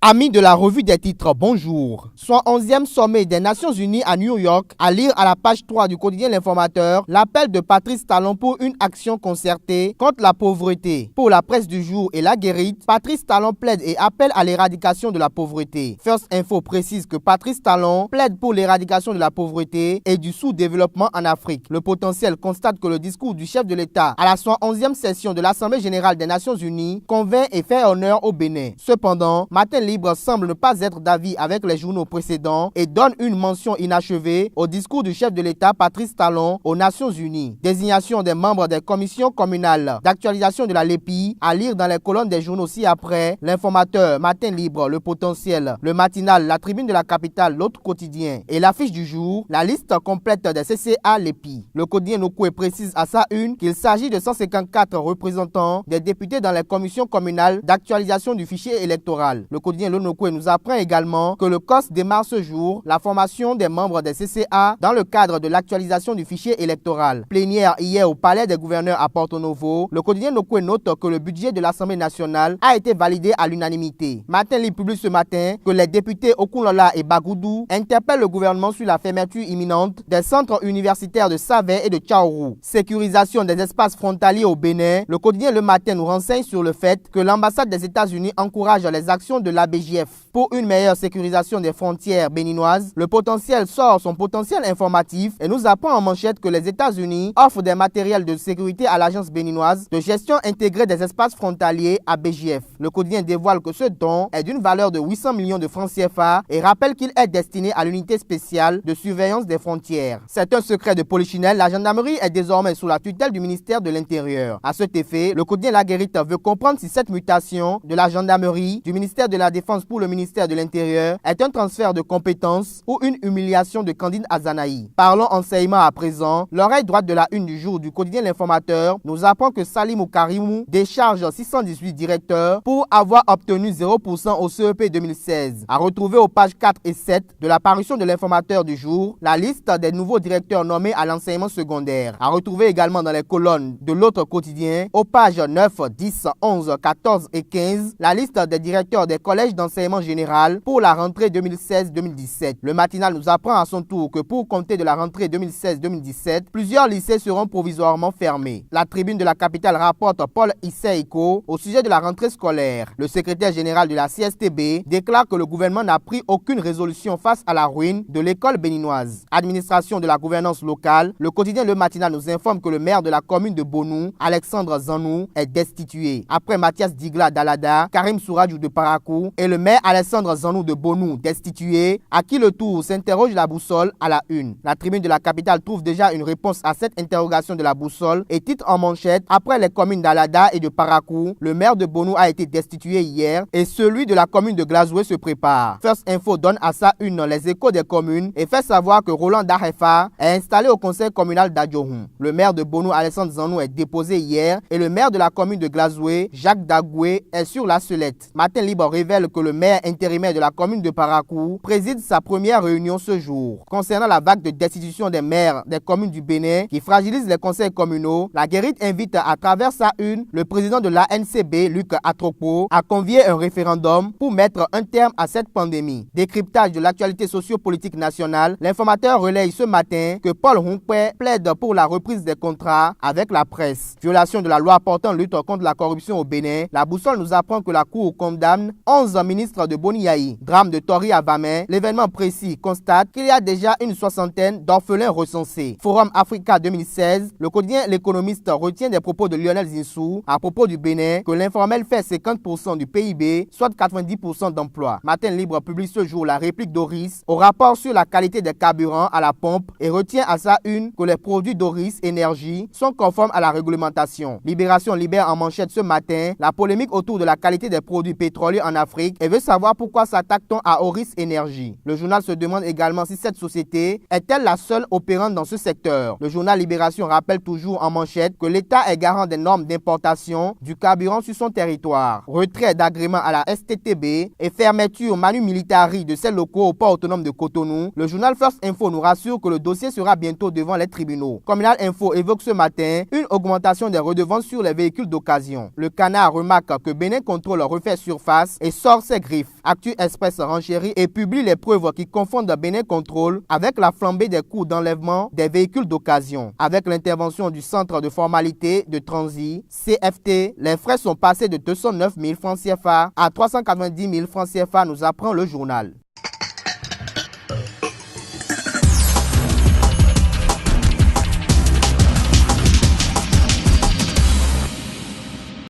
Amis de la revue des titres, bonjour. 111e sommet des Nations Unies à New York, à lire à la page 3 du quotidien L'Informateur, l'appel de Patrice Talon pour une action concertée contre la pauvreté. Pour la presse du jour et la guérite, Patrice Talon plaide et appelle à l'éradication de la pauvreté. First Info précise que Patrice Talon plaide pour l'éradication de la pauvreté et du sous-développement en Afrique. Le Potentiel constate que le discours du chef de l'État à la 111e session de l'Assemblée générale des Nations Unies convainc et fait honneur au Bénin. Cependant, Matin Libre semble ne pas être d'avis avec les journaux précédents et donne une mention inachevée au discours du chef de l'État Patrice Talon aux Nations Unies. Désignation des membres des commissions communales d'actualisation de la LEPI à lire dans les colonnes des journaux ci-après, L'Informateur, Matin Libre, Le Potentiel, Le Matinal, La Tribune de la Capitale, L'Autre Quotidien et l'affiche du jour, la liste complète des CCA LEPI. Le quotidien Nokoué précise à sa une qu'il s'agit de 154 représentants des députés dans les commissions communales d'actualisation du fichier électoral. Le quotidien Le Nokoué nous apprend également que le COS démarre ce jour la formation des membres des CCA dans le cadre de l'actualisation du fichier électoral. Plénière hier au Palais des gouverneurs à Porto Novo, le quotidien Nokoué note que le budget de l'Assemblée nationale a été validé à l'unanimité. Matin Libre publie ce matin que les députés Okunlola et Bagoudou interpellent le gouvernement sur la fermeture imminente des centres universitaires de Savé et de Tchaourou. Sécurisation des espaces frontaliers au Bénin, le quotidien Le Matin nous renseigne sur le fait que l'ambassade des États-Unis encourage les actions de l'ABJF pour une meilleure sécurisation des frontières béninoises. Le Potentiel sort son potentiel informatif et nous apprend en manchette que les États-Unis offrent des matériels de sécurité à l'agence béninoise de gestion intégrée des espaces frontaliers ABJF. Le quotidien dévoile que ce don est d'une valeur de 800 millions de francs CFA et rappelle qu'il est destiné à l'unité spéciale de surveillance des frontières. C'est un secret de polichinelle, la gendarmerie est désormais sous la tutelle du ministère de l'Intérieur. À cet effet, le quotidien La Guérite veut comprendre si cette mutation de la gendarmerie du ministère de la Défense pour le ministère de l'Intérieur est un transfert de compétences ou une humiliation de Candide Azanaï. Parlons enseignement à présent. L'oreille droite de la une du jour du quotidien L'Informateur nous apprend que Salimou Karimou décharge 618 directeurs pour avoir obtenu 0% au CEP 2016. À retrouver aux pages 4 et 7 de la parution de L'Informateur du jour, la liste des nouveaux directeurs nommés à l'enseignement secondaire. À retrouver également dans les colonnes de l'autre quotidien, aux pages 9, 10, 11, 14 et 15, la liste des directeurs des collèges d'enseignement général pour la rentrée 2016-2017. Le matinal nous apprend à son tour que pour compter de la rentrée 2016-2017, plusieurs lycées seront provisoirement fermés. La Tribune de la Capitale rapporte Paul Isseiko au sujet de la rentrée scolaire. Le secrétaire général de la CSTB déclare que le gouvernement n'a pris aucune résolution face à la ruine de l'école béninoise. Administration de la gouvernance locale, le quotidien Le Matinal nous informe que le maire de la commune de Bonou, Alexandre Zanou, est destitué. Après Mathias Digla d'Alada, Karim Souradjou de Parakou et le maire Alexandre Zanou de Bonou destitué, à qui le tour s'interroge la boussole à la une. La Tribune de la Capitale trouve déjà une réponse à cette interrogation de la boussole et titre en manchette: après les communes d'Alada et de Parakou, le maire de Bonou a été destitué hier et celui de la commune de Glazoué se prépare. First Info donne à sa une les échos des communes et fait savoir que Roland Darefa est installé au conseil communal d'Adjohun. Le maire de Bonou, Alexandre Zanou, est déposé hier et le maire de la commune de Glazoué, Jacques Dagoué, est sur la sellette. Matin Libre révèle que le maire intérimaire de la commune de Parakou préside sa première réunion ce jour. Concernant la vague de destitution des maires des communes du Bénin qui fragilise les conseils communaux, la Guérite invite à travers sa une le président de l'ANCB, Luc Atropo, à convier un référendum pour mettre un terme à cette pandémie. Décryptage de l'actualité socio-politique nationale, L'Informateur relaye ce matin que Paul Hunkwe plaide pour la reprise des contrats avec la presse. Violation de la loi portant lutte contre la corruption au Bénin, la boussole nous apprend que la Cour condamne 11 ministres de Boniaï. Drame de Tori à Vamé, l'événement précis constate qu'il y a déjà une soixantaine d'orphelins recensés. Forum Africa 2016, le quotidien L'Économiste retient des propos de Lionel Zinsou à propos du Bénin que l'informel fait 50% du PIB, soit 90% d'emplois. Matin Libre publie ce jour la réplique d'Oris au rapport sur la qualité des carburants à la pompe et retient à sa une que les produits d'Oris Énergie sont conformes à la réglementation. Libération libère en manchette ce matin la polémique autour de la qualité des produits pétroliers en Afrique et veut savoir pourquoi s'attaque-t-on à Oris Énergie. Le journal se demande également si cette société est-elle la seule opérante dans ce secteur. Le journal Libération rappelle toujours en manchette que l'État est garant des normes d'importation du carburant sur son territoire. Retrait d'agrément à la STTB et fermeture manu militari de ses locaux au port autonome de Cotonou. Le journal First Info nous rassure que le dossier sera bientôt devant les tribunaux. Communal Info évoque ce matin une augmentation des redevances sur les véhicules d'occasion. Le Canard remarque que Bénin Contrôle refait surface et sort sort ses griffes. Actu Express renchérit et publie les preuves qui confondent Bénin Contrôle avec la flambée des coûts d'enlèvement des véhicules d'occasion. Avec l'intervention du Centre de formalité de transit, CFT, les frais sont passés de 209 000 francs CFA à 390 000 francs CFA, nous apprend le journal.